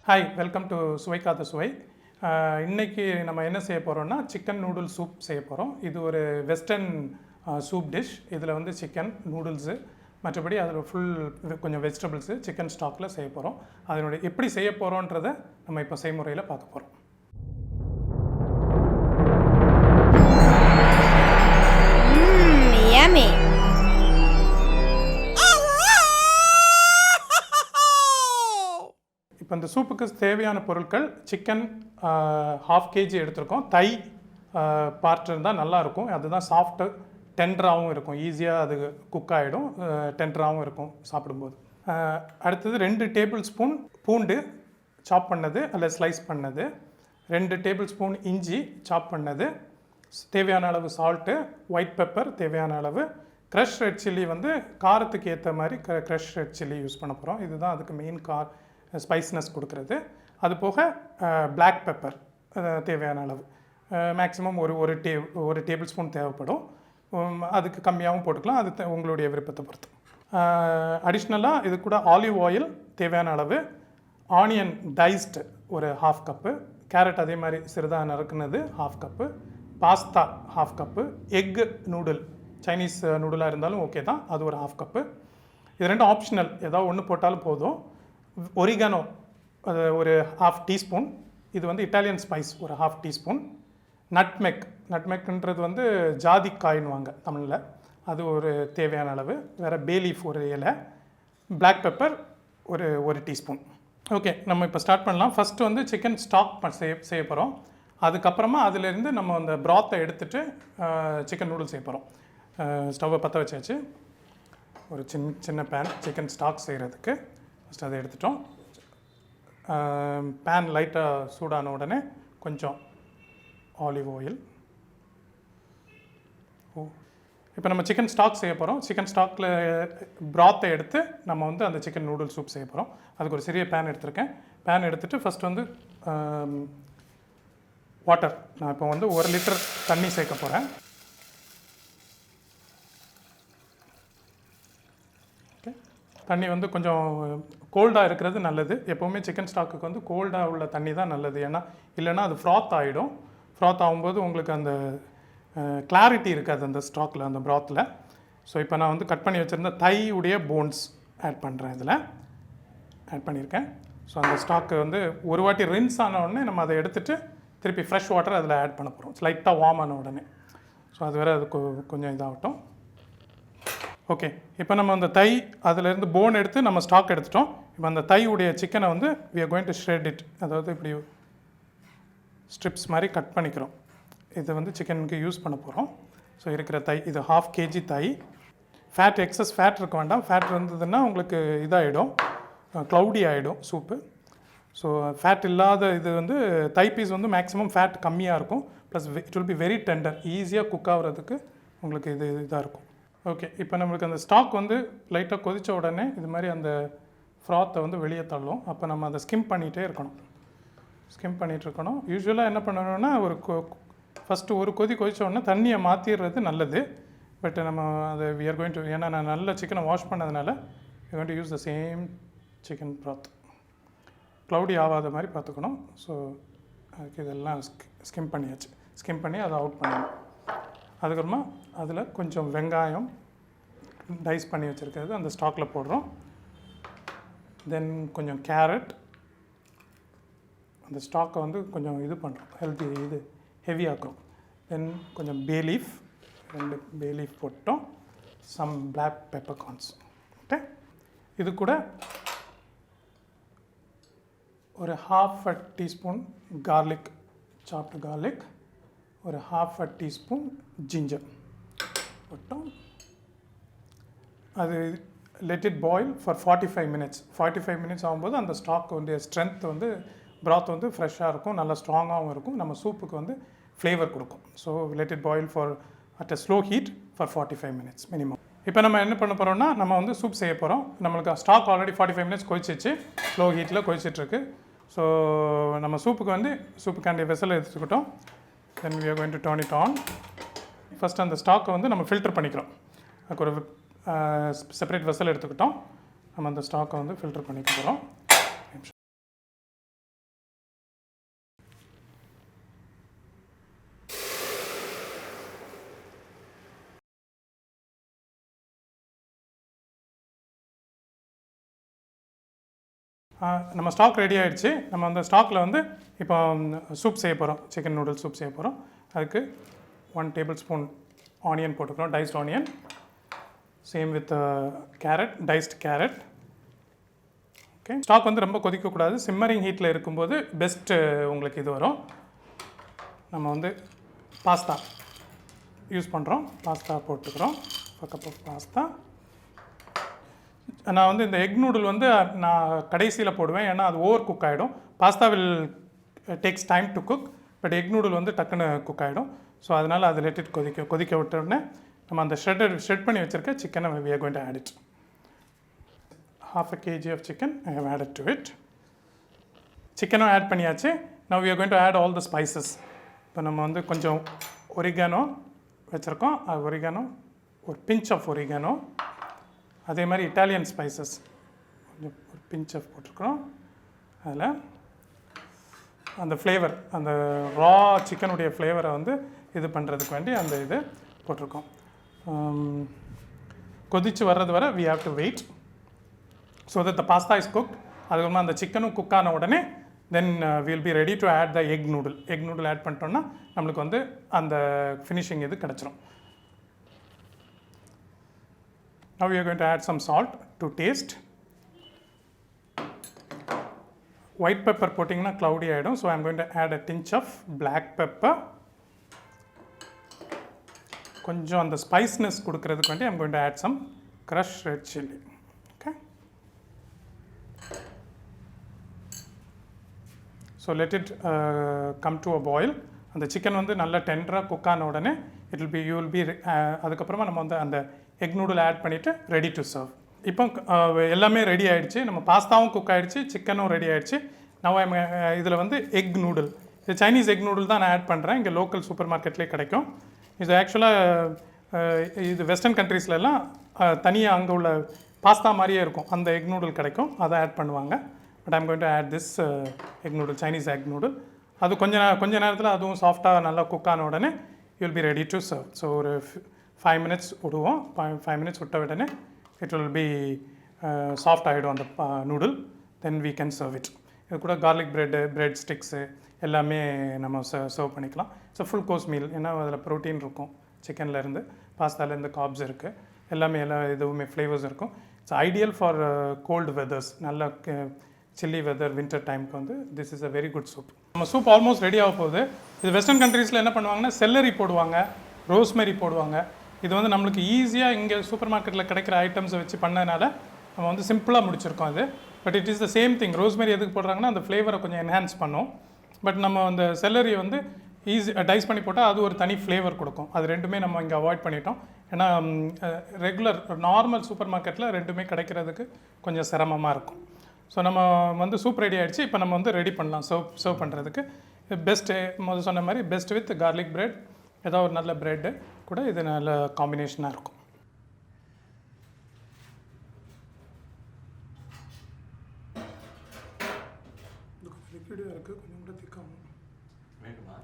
Hi, welcome to Suvaikkatha Suvai. இன்னைக்கு நம்ம என்ன செய்ய போறோம்னா சிக்கன் நூடுல் சூப் செய்ய போறோம். இது ஒரு வெஸ்டர்ன் சூப் டிஷ். இதில் வந்து சிக்கன் நூடுல்ஸு மற்றபடி அதில் ஃபுல் கொஞ்சம் வெஜிடபிள்ஸு சிக்கன் ஸ்டாக்கில் செய்ய போகிறோம். அதனுடைய எப்படி செய்ய போகிறோன்றதை நம்ம இப்போ செய்முறையில் பார்க்க போகிறோம். Yummy. இப்போ இந்த சூப்புக்கு தேவையான பொருட்கள் சிக்கன் 1/2 kg எடுத்திருக்கோம். தை பார்ட் இருந்தால் நல்லாயிருக்கும். அதுதான் சாஃப்ட்டு டெண்டராகவும் இருக்கும். ஈஸியாக அது குக் ஆகிடும், டெண்டராகவும் இருக்கும் சாப்பிடும்போது. அடுத்தது 2 டேபிள் ஸ்பூன் பூண்டு சாப் பண்ணது அல்ல ஸ்லைஸ் பண்ணது, 2 டேபிள் ஸ்பூன் இஞ்சி சாப் பண்ணது, தேவையான அளவு சால்ட்டு, ஒயிட் பெப்பர் தேவையான அளவு, க்ரஷ் ரெட் சில்லி வந்து காரத்துக்கு ஏற்ற மாதிரி க்ரஷ் ரெட் சில்லி யூஸ் பண்ண போகிறோம். இதுதான் அதுக்கு மெயின் ஸ்பைஸ்னஸ் கொடுக்குறது. அது போக பிளாக் பெப்பர் தேவையான அளவு, மேக்ஸிமம் ஒரு டேபிள் ஸ்பூன் தேவைப்படும். அதுக்கு கம்மியாகவும் போட்டுக்கலாம், அது உங்களுடைய விருப்பத்தை பொறுத்து. அடிஷ்னலாக இது கூட ஆலிவ் ஆயில் தேவையான அளவு, ஆனியன் டைஸ்டு ஒரு 1/2 கப்பு, கேரட் அதே மாதிரி சிறிதாக நறுக்குனது 1/2 cup, pasta 1/2 cup, egg noodle Chinese நூடுலாக இருந்தாலும் ஓகே தான், அது ஒரு 1/2 கப்பு. இது ரெண்டும் ஆப்ஷனல், ஏதாவது ஒன்று போட்டாலும் போதும். ஒரிகானோ அது ஒரு 1/2 டீஸ்பூன், இது வந்து இட்டாலியன் ஸ்பைஸ் ஒரு 1/2 டீஸ்பூன். நட்மெக்ன்றது வந்து ஜாதிக்காயின்வாங்க தமிழில், அது ஒரு தேவையான அளவு. வேறு பேலீஃப் ஒரு இலை, பிளாக் பெப்பர் ஒரு டீஸ்பூன். ஓகே, நம்ம இப்போ ஸ்டார்ட் பண்ணலாம். ஃபஸ்ட்டு வந்து சிக்கன் ஸ்டாக் செய்ய போகிறோம். அதுக்கப்புறமா அதிலேருந்து நம்ம அந்த ப்ராத்தை எடுத்துகிட்டு சிக்கன் நூடுல்ஸ் செய்ய போகிறோம். ஸ்டவ்வை பற்ற வச்சாச்சு. ஒரு சின்ன பேன் சிக்கன் ஸ்டாக் செய்கிறதுக்கு ஃபஸ்ட் அதை எடுத்துட்டோம். பேன் லைட்டாக சூடான உடனே கொஞ்சம் ஆலிவ் ஆயில். இப்போ நம்ம சிக்கன் ஸ்டாக் செய்ய போகிறோம். சிக்கன் ஸ்டாக்கில் ப்ராத்தை எடுத்து நம்ம வந்து அந்த சிக்கன் நூடுல் சூப் செய்ய போகிறோம். அதுக்கு ஒரு சிறிய பேன் எடுத்திருக்கேன். பேன் எடுத்துகிட்டு ஃபஸ்ட் வந்து வாட்டர், நான் இப்போ வந்து 1 லிட்டர் தண்ணி சேர்க்க போகிறேன். ஓகே, தண்ணி வந்து கொஞ்சம் கோல்டாக இருக்கிறது நல்லது. எப்போவுமே சிக்கன் ஸ்டாக்குக்கு வந்து கோல்டாக உள்ள தண்ணி தான் நல்லது. ஏன்னா இல்லைன்னா அது ஃப்ராத் ஆகிடும். ஃப்ராத் ஆகும்போது உங்களுக்கு அந்த கிளாரிட்டி இருக்காது அந்த ஸ்டாக்கில், அந்த ப்ராத்தில். ஸோ இப்போ நான் வந்து கட் பண்ணி வச்சுருந்த தையுடைய போன்ஸ் ஆட் பண்ணுறேன். இதில் ஆட் பண்ணியிருக்கேன். ஸோ அந்த ஸ்டாக்கு வந்து ஒரு வாட்டி ரின்ஸ் ஆன உடனே நம்ம அதை எடுத்துகிட்டு திருப்பி ஃப்ரெஷ் வாட்டர் அதில் ஆட் பண்ண போகிறோம், லைட்டாக வார்ம் ஆன உடனே. ஸோ அது வேறு அது கொஞ்சம் இதாகட்டும். ஓகே, இப்போ நம்ம அந்த தை அதிலேருந்து போன் எடுத்து நம்ம ஸ்டாக் எடுத்துட்டோம். இப்போ அந்த தையுடைய சிக்கனை வந்து we are going to shred it, அதாவது இப்படி ஸ்ட்ரிப்ஸ் மாதிரி கட் பண்ணிக்கிறோம். இதை வந்து சிக்கனுக்கு யூஸ் பண்ண போகிறோம். ஸோ இருக்கிற தை இது 1/2 kg தை. ஃபேட் எக்ஸஸ் ஃபேட் இருக்க வேண்டாம். ஃபேட் இருந்ததுன்னா உங்களுக்கு இதாகிடும், க்ளவுடி ஆகிடும் சூப்பு. ஸோ ஃபேட் இல்லாத இது வந்து தை பீஸ் வந்து மேக்ஸிமம் ஃபேட் கம்மியாக இருக்கும். Plus it will be very tender, ஈஸியாக குக் ஆகிறதுக்கு உங்களுக்கு இதாக இருக்கும். ஓகே, இப்போ நம்மளுக்கு அந்த ஸ்டாக் வந்து லைட்டாக கொதித்த உடனே இது மாதிரி அந்த ஃப்ராத்தை வந்து வெளியே தள்ளும். அப்போ நம்ம அதை ஸ்கிம் பண்ணிகிட்டே இருக்கணும். ஸ்கிம் பண்ணிகிட்டு இருக்கணும். யூஸ்வலாக என்ன பண்ணணும்னா ஃபஸ்ட்டு ஒரு கொதித்த உடனே தண்ணியை மாற்றிடுறது நல்லது. பட் நம்ம அதை we are going to, ஏன்னா நான் நல்ல சிக்கனை வாஷ் பண்ணதுனால we are going to use the same chicken broth. Cloudy ஆகாத மாதிரி பார்த்துக்கணும். ஸோ அதுக்கு இதெல்லாம் ஸ்கிம் பண்ணியாச்சு. ஸ்கிம் பண்ணி அதை அவுட் பண்ணணும். அதுக்கப்புறமா அதில் கொஞ்சம் வெங்காயம் டைஸ் பண்ணி வச்சுருக்கிறது அந்த ஸ்டாக்கில் போடுறோம். தென் கொஞ்சம் கேரட், அந்த ஸ்டாக்கை வந்து கொஞ்சம் இது பண்ணுறோம், ஹெவியாக்குறோம். தென் கொஞ்சம் பேலீஃப், 2 பேலீஃப் போட்டோம். Some black peppercorns. ஓகே, இது கூட ஒரு 1/2 டீஸ்பூன் கார்லிக், சாப்டு கார்லிக், ஒரு 1/2 டீஸ்பூன் ஜிஞ்சர் போட்டோம். அது let it boil for 45 minutes. 45 minutes ஆகும்போது அந்த ஸ்டாக் வந்து ஸ்ட்ரென்த் வந்து ப்ராத் வந்து ஃப்ரெஷ்ஷாக இருக்கும், நல்லா ஸ்ட்ராங்காகவும் இருக்கும், நம்ம சூப்புக்கு வந்து ஃப்ளேவர் கொடுக்கும். So let it boil for at a slow heat for 45 minutes minimum. இப்போ நம்ம என்ன பண்ண போகிறோம்னா நம்ம வந்து சூப் செய்ய போகிறோம். நம்மளுக்கு ஸ்டாக் ஆல்ரெடி 45 மினிட்ஸ் கொதிச்சிச்சு, ஸ்லோ ஹீட்டில் கொதிச்சிட்ருக்கு. ஸோ நம்ம சூப்புக்காண்டிய வெசல் எடுத்துக்கிட்டோம். Then we are going to turn it on. First அந்த ஸ்டாக்கை வந்து நம்ம ஃபில்டர் பண்ணிக்கிறோம். அதுக்கு ஒரு செப்பரேட் வெசல் எடுத்துக்கிட்டோம். நம்ம அந்த ஸ்டாக்கை வந்து ஃபில்டர் பண்ணிக்க போகிறோம். நம்ம ஸ்டாக் ரெடி ஆகிடுச்சு. நம்ம அந்த ஸ்டாக்கில் வந்து இப்போ சூப் செய்ய போகிறோம், சிக்கன் நூடுல்ஸ் சூப் செய்ய போகிறோம். அதுக்கு 1 டேபிள் ஸ்பூன் ஆனியன் போட்டுக்கிறோம், diced onion. Same with carrot, diced carrot. Okay, stock வந்து ரொம்ப கொதிக்கக்கூடாது, சிம்மரிங் ஹீட்டில் இருக்கும்போது பெஸ்ட்டு உங்களுக்கு இது வரும். நம்ம வந்து பாஸ்தா யூஸ் பண்ணுறோம், பாஸ்தா போட்டுக்கிறோம், கப் ஆஃப் பாஸ்தா. நான் வந்து இந்த எக் நூடுல் வந்து நான் கடைசியில் போடுவேன், ஏன்னா அது ஓவர் குக் ஆகிடும். Pasta will takes time to cook, but egg noodle வந்து டக்குன்னு குக் ஆகிடும். ஸோ அதனால் அது லெட் இட் கொதிக்க விட்ட உடனே நம்ம அந்த ஷெட் பண்ணி வச்சுருக்க சிக்கனை we are going to add it. 1/2 kg of chicken I have added to it. சிக்கனும் ஆட் பண்ணியாச்சு. now we are going to add all the spices. இப்போ நம்ம வந்து கொஞ்சம் ஒரிகானோ வச்சுருக்கோம், ஒரிகானோ, ஒரு பிஞ்ச் ஆஃப் ஒரிகானோ. அதே மாதிரி இட்டாலியன் ஸ்பைசஸ் கொஞ்சம் ஒரு பிஞ்ச் ஆஃப் போட்டிருக்கிறோம். அதில் அந்த ஃப்ளேவர், அந்த ரா சிக்கனுடைய ஃப்ளேவரை வந்து இது பண்ணுறதுக்கு வேண்டி அந்த இது போட்டிருக்கோம். கொதித்து வர்றது வரை we have to wait so that the pasta is cooked. அதுக்கப்புறமா அந்த சிக்கனும் குக் ஆன உடனே then we'll be ready to add the egg noodle add பண்ணிட்டோம்னா நம்மளுக்கு வந்து அந்த ஃபினிஷிங் இது கிடச்சிரும். Now we are going to add some salt to taste. White pepper போட்டிங்கன்னா cloudy ஆகிடும், so I am going to add a pinch of black pepper. கொஞ்சம் அந்த ஸ்பைஸ்னஸ் கொடுக்கறதுக்கு வேண்டி I am going to add some crushed red chili. Okay. So let it come to a boil. அந்த chicken வந்து நல்லா டெண்டராக cook ஆன உடனே you will be அதுக்கப்புறமா நம்ம வந்து அந்த எக் நூடுல் ஆட் பண்ணிவிட்டு ரெடி டு சர்வ். இப்போ எல்லாமே ரெடி ஆகிடுச்சு, நம்ம பாஸ்தாவும் குக் ஆகிடுச்சு, சிக்கனும் ரெடி ஆகிடுச்சு. நான் இதில் வந்து எக் நூடுல், இது சைனீஸ் எக் நூடுல் தான் நான் ஆட் பண்ணுறேன். இங்கே லோக்கல் சூப்பர் மார்க்கெட்லேயே கிடைக்கும். இது ஆக்சுவலாக இது வெஸ்டர்ன் கண்ட்ரீஸ்லலாம் தனியாக அங்கே உள்ள பாஸ்தா மாதிரியே இருக்கும், அந்த எக் நூடுல் கிடைக்கும், அதை ஆட் பண்ணுவாங்க. But I'm going to add this egg noodle, Chinese egg noodle. அது கொஞ்ச நேரத்தில் அதுவும் சாஃப்டாக நல்லா குக் ஆன உடனே you will be ready to serve. So ஒரு 5 minutes விடுவோம். 5 minutes விட்ட உடனே இட் வில் பி சாஃப்ட் ஆகிடும் அந்த noodle. Then we can serve it. இது கூட கார்லிக் பிரெட் ஸ்டிக்ஸு எல்லாமே நம்ம சர்வ் பண்ணிக்கலாம். ஸோ ஃபுல் கோர்ஸ் மீல், ஏன்னா அதில் ப்ரோட்டீன் இருக்கும், சிக்கன்லேருந்து பாஸ்தாலேருந்து கார்ப்ஸ் இருக்குது, எல்லாமே இதுவுமே ஃப்ளேவர்ஸ் இருக்கும். It's ideal for cold weathers, நல்ல சில்லி வெதர், வின்டர் டைமுக்கு வந்து this is a very good soup. நம்ம சூப் ஆல்மோஸ்ட் ரெடி ஆக போகுது. இது வெஸ்டர்ன் கண்ட்ரீஸில் என்ன பண்ணுவாங்கன்னா செல்லரி போடுவாங்க, ரோஸ்மெரி போடுவாங்க. இது வந்து நம்மளுக்கு ஈஸியாக இங்கே சூப்பர் மார்க்கெட்டில் கிடைக்கிற ஐட்டம்ஸை வச்சு பண்ணதுனால நம்ம வந்து சிம்பிளாக முடிச்சிருக்கோம் அது. But it is the same thing. Rosemary எதுக்கு போடுறாங்கன்னா அந்த ஃப்ளேவரை கொஞ்சம் என்ஹான்ஸ் பண்ணும். பட் நம்ம அந்த செல்லரி வந்து டைஸ் பண்ணி போட்டால் அது ஒரு தனி ஃப்ளேவர் கொடுக்கும். அது ரெண்டுமே நம்ம இங்கே அவாய்ட் பண்ணிட்டோம். ஏன்னா ரெகுலர் நார்மல் சூப்பர் மார்க்கெட்டில் ரெண்டுமே கிடைக்கிறதுக்கு கொஞ்சம் சிரமமாக இருக்கும். ஸோ நம்ம வந்து சூப் ரெடி ஆகிடுச்சு. இப்போ நம்ம வந்து ரெடி பண்ணலாம் சர்வ் பண்ணுறதுக்கு. பெஸ்ட்டு முதல் சொன்ன மாதிரி பெஸ்ட் வித் கார்லிக் பிரெட், ஏதோ ஒரு நல்ல ப்ரெட்டு கூட இது நல்ல காம்பினேஷனாக இருக்கும். லிக்விடாக இருக்குது, கொஞ்சம் கூட திக்காகும். வேணுமா?